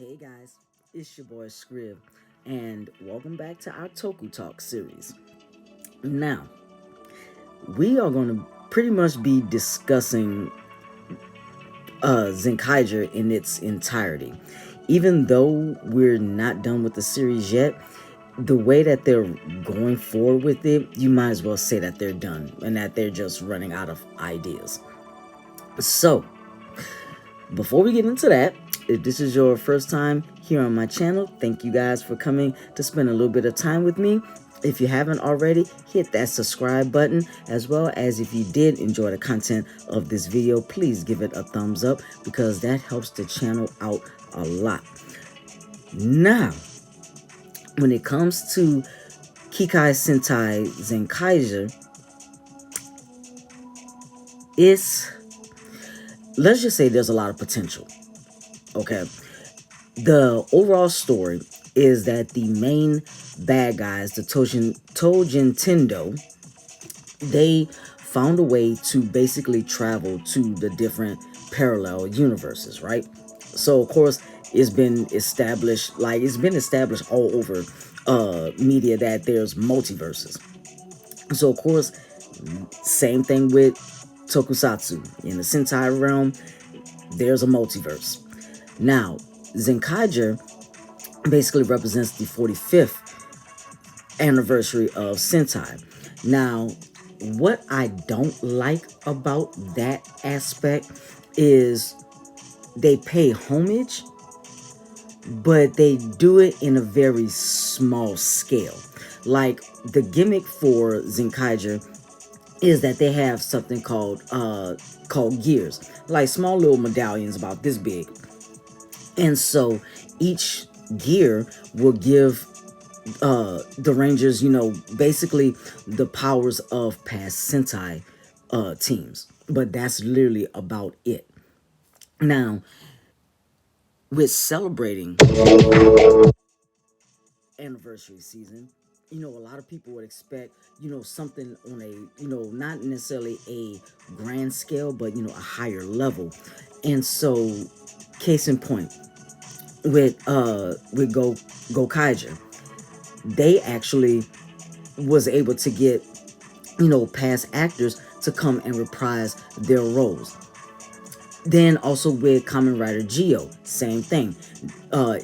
Hey guys, it's your boy Scrib, and welcome back to our Toku Talk series. Now, we are going to pretty much be discussing Zenkaiger in its entirety. Even though we're not done with the series yet, the way that they're going forward with it, you might as well say that they're done and that they're just running out of ideas. So, before we get into that, if this is your first time here on my channel, thank you guys for coming to spend a little bit of time with me. If you haven't already, hit that subscribe button, as well as if you did enjoy the content of this video, please give it a thumbs up because that helps the channel out a lot. Now, when it comes to Kikai Sentai Zenkaiger, let's just say there's a lot of potential. Okay, the overall story is that the main bad guys, the Tojin Tendo, they found a way to basically travel to the different parallel universes, right? So of course it's been established, all over media that there's multiverses. So of course, same thing with Tokusatsu. In the Sentai realm, there's a multiverse. Now, Zenkaiger basically represents the 45th anniversary of Sentai. Now, what I don't like about that aspect is they pay homage, but they do it in a very small scale. Like, the gimmick for Zenkaiger is that they have something called gears, like small little medallions about this big. And so each gear will give the Rangers, basically the powers of past Sentai teams. But that's literally about it. Now, with celebrating anniversary season, a lot of people would expect, something on a, not necessarily a grand scale, but, a higher level. And so, case in point, with Gokaiger, they actually was able to get, past actors to come and reprise their roles. Then also with Kamen Rider Geo, same thing.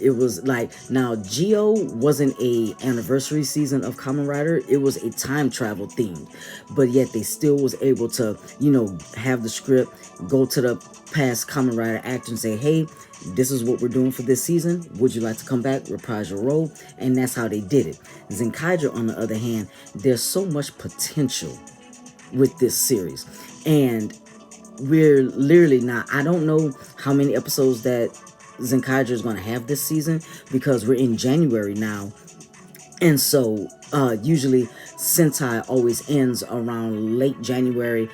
It was like, now Geo wasn't a anniversary season of Kamen Rider, it was a time travel themed, but yet they still was able to, have the script, go to the past Kamen Rider actor and say, hey, this is what we're doing for this season, would you like to come back, reprise your role? And that's how they did it. Zenkaiger, on the other hand, there's so much potential with this series, and we're literally not, I don't know how many episodes that Zenkaiger is going to have this season, because we're in January now. And so usually Sentai always ends around late January,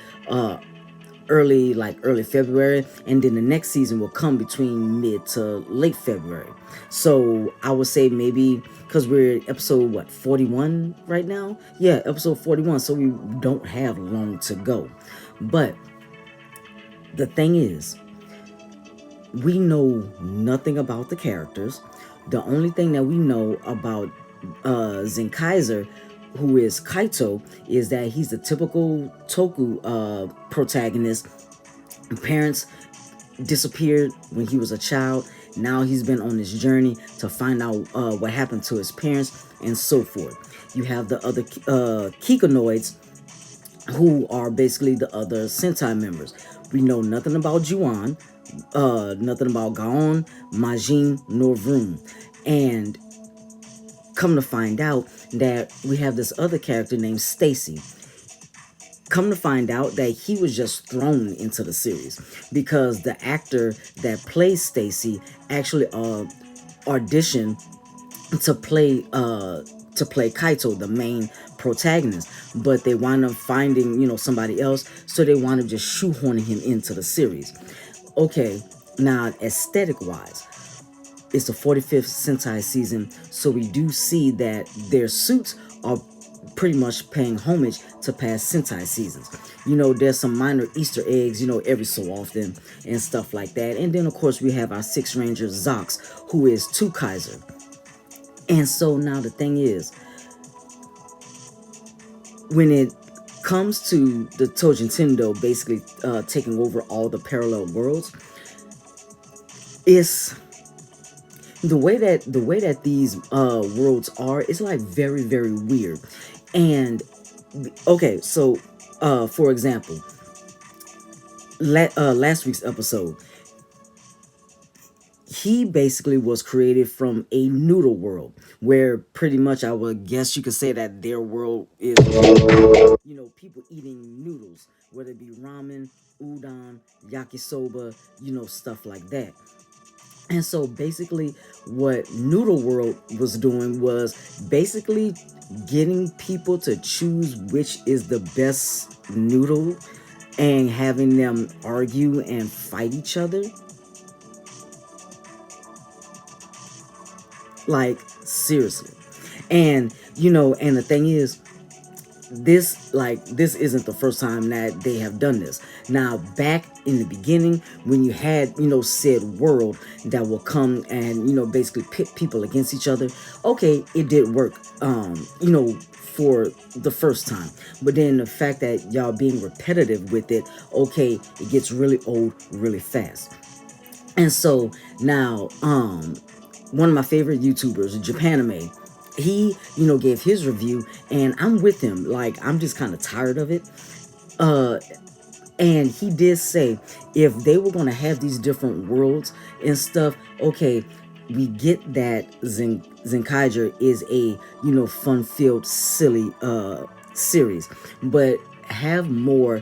early February, and then the next season will come between mid to late February. So I would say maybe, because we're episode 41 right now, yeah, episode 41, so we don't have long to go. But the thing is, we know nothing about the characters. The only thing that we know about Zenkaiger, who is Kaito, is that he's the typical Toku protagonist. Parents disappeared when he was a child. Now he's been on this journey to find out what happened to his parents and so forth. You have the other Kikonoids, who are basically the other Sentai members. We know nothing about Juon, nothing about Gaon, Majin, nor Vroom. And come to find out that we have this other character named Stacy. Come to find out that he was just thrown into the series because the actor that plays Stacy actually auditioned to play Kaito, the main protagonist, but they wind up finding, somebody else, so they wind up just shoehorning him into the series. Okay, now aesthetic wise, it's the 45th Sentai season, so we do see that their suits are pretty much paying homage to past Sentai seasons. You know, there's some minor Easter eggs, you know, every so often and stuff like that. And then, of course, we have our Six Ranger Zox, who is Two Kaiser. And so now the thing is, when it comes to the Tojin Tendo basically taking over all the parallel worlds, it's the way that these worlds are, it's like very, very weird. And okay, so for example, last week's episode, he basically was created from a noodle world where pretty much I would guess you could say that their world is, you know, people eating noodles, whether it be ramen, udon, yakisoba, you know, stuff like that. And so basically what Noodle World was doing was basically getting people to choose which is the best noodle and having them argue and fight each other. Like, seriously. And, you know, and the thing is, this isn't the first time that they have done this. Now, back in the beginning, when you had, you know, said world that will come and, you know, basically pit people against each other, okay, it did work, you know, for the first time. But then the fact that y'all being repetitive with it, okay, it gets really old really fast. And so now, one of my favorite YouTubers, Japanime, he, you know, gave his review, and I'm with him. Like, I'm just kind of tired of it. Uh, and he did say if they were going to have these different worlds and stuff, okay, we get that Zenkaiger is a, you know, fun-filled, silly series, but have more,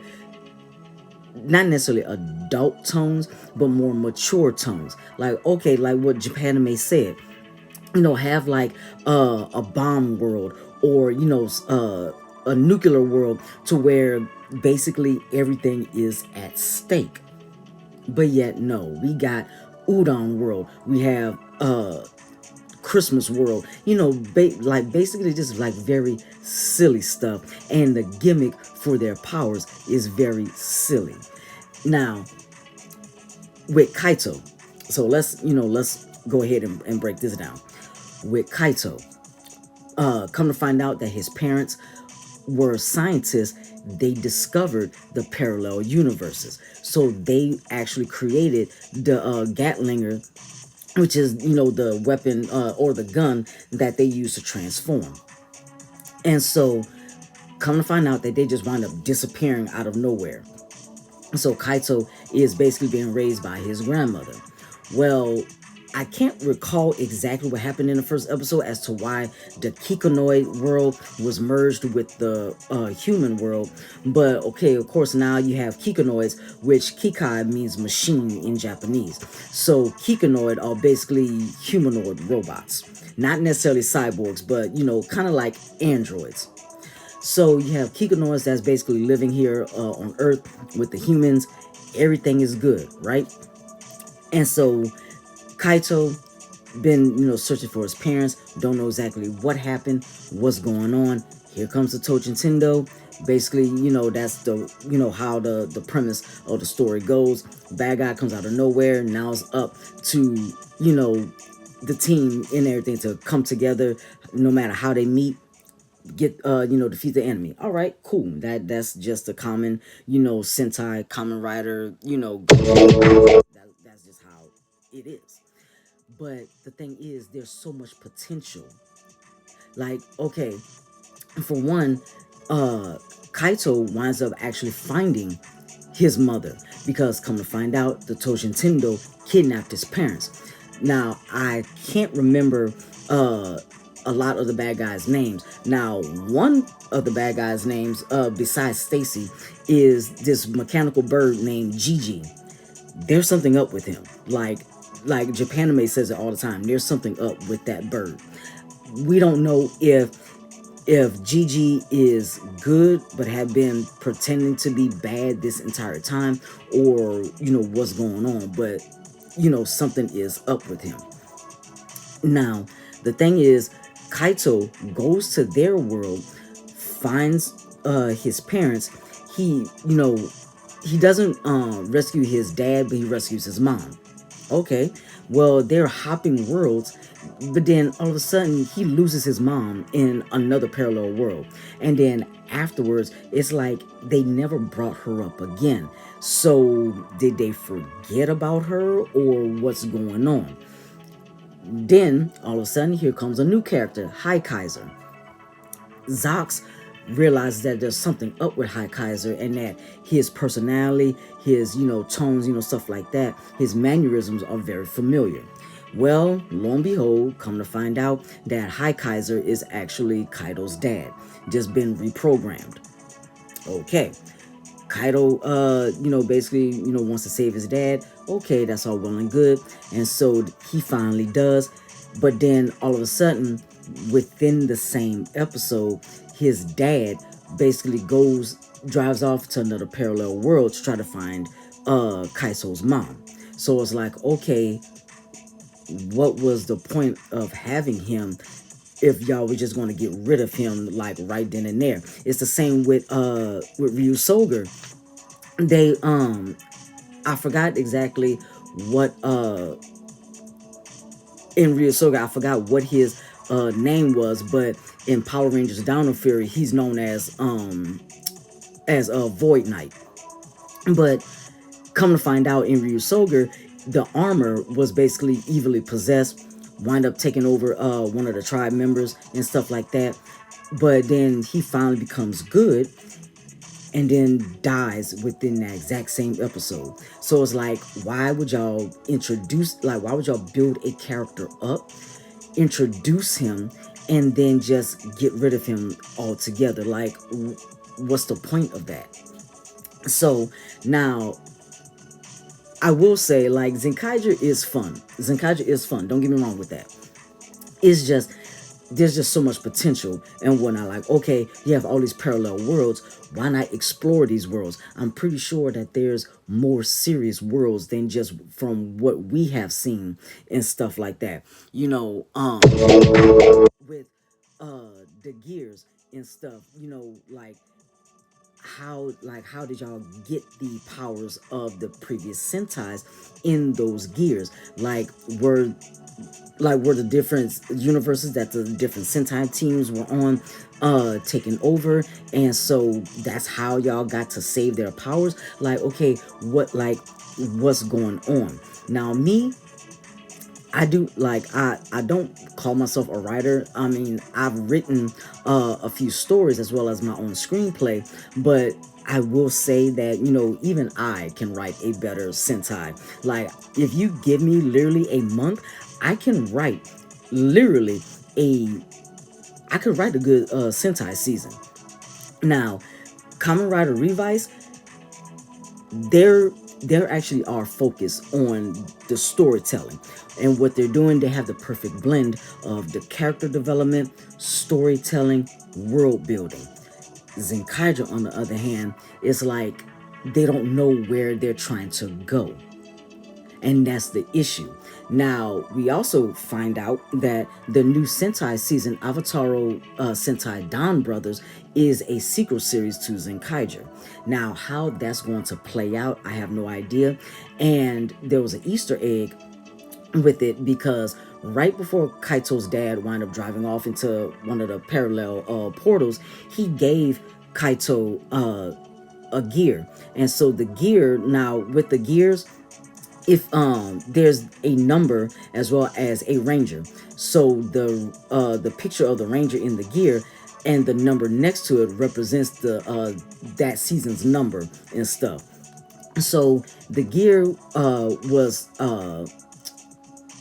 not necessarily adult tones, but more mature tones. Like, okay, like what Japanime said, you know, have like a bomb world, or, you know, a nuclear world to where basically everything is at stake. But yet, no, we got Udon World, we have Christmas World, you know, like basically just like very silly stuff, and the gimmick for their powers is very silly. Now, with Kaito, so let's go ahead and break this down. With Kaito, come to find out that his parents were scientists. They discovered the parallel universes, so they actually created the Gatlinger, which is, you know, the weapon or the gun that they use to transform. And so come to find out that they just wind up disappearing out of nowhere. So Kaito is basically being raised by his grandmother. Well, I can't recall exactly what happened in the first episode as to why the Kikonoid world was merged with the human world. But okay, of course, now you have Kikonoids, which Kikai means machine in Japanese. So Kikonoid are basically humanoid robots. Not necessarily cyborgs, but, you know, kind of like androids. So you have Kikonoids that's basically living here on Earth with the humans. Everything is good, right? And so Kaito been, you know, searching for his parents, don't know exactly what happened, what's going on. Here comes the Tojin Tendo. Basically, you know, that's the, you know, how the premise of the story goes. Bad guy comes out of nowhere. Now it's up to, you know, the team and everything to come together, no matter how they meet, get you know, defeat the enemy. All right, cool. That's just a common, you know, Sentai Kamen Rider, you know, that's just how it is. But the thing is, there's so much potential. Like, okay, for one, Kaito winds up actually finding his mother, because come to find out, the Tojin Tendo kidnapped his parents. Now, I can't remember a lot of the bad guys' names. Now, one of the bad guys' names, besides Stacy, is this mechanical bird named Gigi. There's something up with him. Like Japanime says it all the time. There's something up with that bird. We don't know if Gigi is good but have been pretending to be bad this entire time, or, you know, what's going on, but, you know, something is up with him. Now, the thing is, Kaito goes to their world, finds his parents. He, you know, he doesn't rescue his dad, but he rescues his mom. Okay, well, they're hopping worlds, but then all of a sudden he loses his mom in another parallel world, and then afterwards it's like they never brought her up again. So did they forget about her, or what's going on? Then all of a sudden here comes a new character, High Kaiser. Zox realizes that there's something up with High Kaiser, and that his personality, his, tones, stuff like that, his mannerisms are very familiar. Well, lo and behold, come to find out that High Kaiser is actually Kaido's dad, just been reprogrammed. Okay. Kaido, basically, wants to save his dad. Okay, that's all well and good. And so he finally does. But then all of a sudden, within the same episode, his dad basically drives off to another parallel world to try to find Kaiso's mom. So it's like, okay, what was the point of having him if y'all were just going to get rid of him like right then and there? It's the same with Ryusoger. They I forgot exactly what in Ryusoger, I forgot what his name was, but in Power Rangers Down of Fury, he's known as a Void Knight. But come to find out, in Ryusoger, the armor was basically evilly possessed, wind up taking over one of the tribe members and stuff like that. But then he finally becomes good, and then dies within that exact same episode. So it's like, why would y'all why would y'all build a character up, introduce him, and then just get rid of him altogether? Like, what's the point of that? So now, I will say, like, Zenkaiger is fun. Zenkaiger is fun. Don't get me wrong with that. It's just, there's just so much potential and whatnot. Like, okay, you have all these parallel worlds. Why not explore these worlds? I'm pretty sure that there's more serious worlds than just from what we have seen and stuff like that. With the gears and stuff, how did y'all get the powers of the previous Sentais in those gears? Were the different universes that the different Sentai teams were on taken over, and so that's how y'all got to save their powers? Like, okay, what's going on? Now, me, I do, like, I don't call myself a writer. I mean, I've written a few stories as well as my own screenplay, but I will say that, even I can write a better Sentai. Like, if you give me literally a month, I can write literally I could write a good Sentai season. Now, Kamen Rider Revice, they're actually are focused on the storytelling, and what they're doing, they have the perfect blend of the character development, storytelling, world building. Zenkaiger, on the other hand, is like they don't know where they're trying to go, and that's the issue. Now, we also find out that the new Sentai season, Avataro Sentai Dawn Brothers, is a sequel series to Zenkaiger. Now, how that's going to play out, I have no idea. And there was an Easter egg with it, because right before Kaito's dad wound up driving off into one of the parallel portals, he gave Kaito a gear. And so the gear, now with the gears, if there's a number as well as a ranger, so the picture of the ranger in the gear and the number next to it represents the that season's number and stuff. So the gear was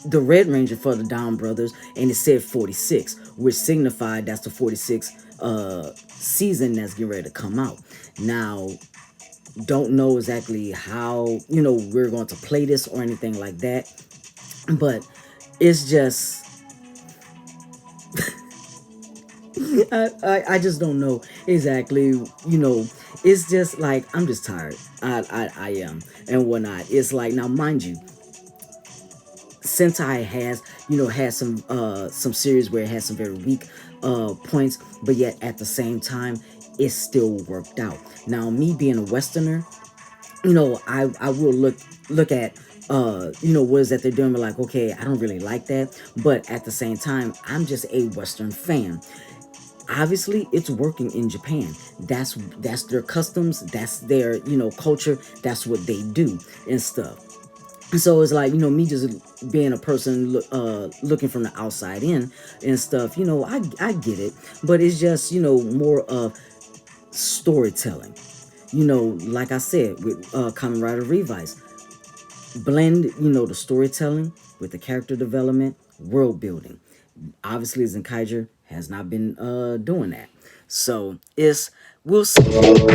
the Red Ranger for the Dawn Brothers, and it said 46, which signified that's the 46th season that's getting ready to come out. Now, don't know exactly how we're going to play this or anything like that, but it's just I just don't know exactly. It's just like, I'm just tired. I am and whatnot. It's like, now mind you, Sentai has, has some series where it has some very weak points, but yet at the same time it still worked out. Now, me being a Westerner, I will look at what is that they're doing, but like, okay, I don't really like that, but at the same time, I'm just a Western fan. Obviously, it's working in Japan. That's their customs, that's their culture, that's what they do and stuff. And so it's like, me just being a person looking from the outside in and stuff, I get it, but it's just more of storytelling. Like I said, with Kamen Rider Revice, blend, the storytelling with the character development, world building. Obviously, Zenkaiger has not been doing that. So we'll see from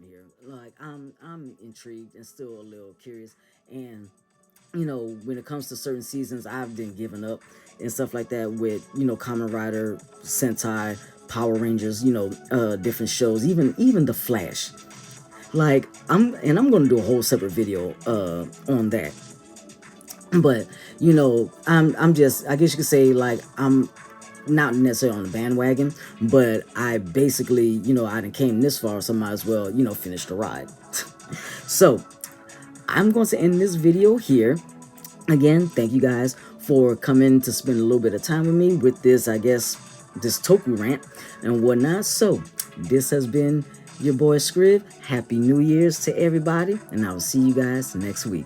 here. Like, I'm intrigued and still a little curious. And when it comes to certain seasons, I've been giving up and stuff like that with Kamen Rider, Sentai, Power Rangers, different shows, even the Flash. Like, I'm gonna do a whole separate video on that. But I'm just, I guess you could say, like, I'm not necessarily on the bandwagon, but I basically, I done came this far, so might as well, finish the ride. So I'm going to end this video here. Again, thank you guys for coming to spend a little bit of time with me with this, I guess, this Toku rant and whatnot. So this has been your boy Scrib. Happy New Year's to everybody, and I will see you guys next week.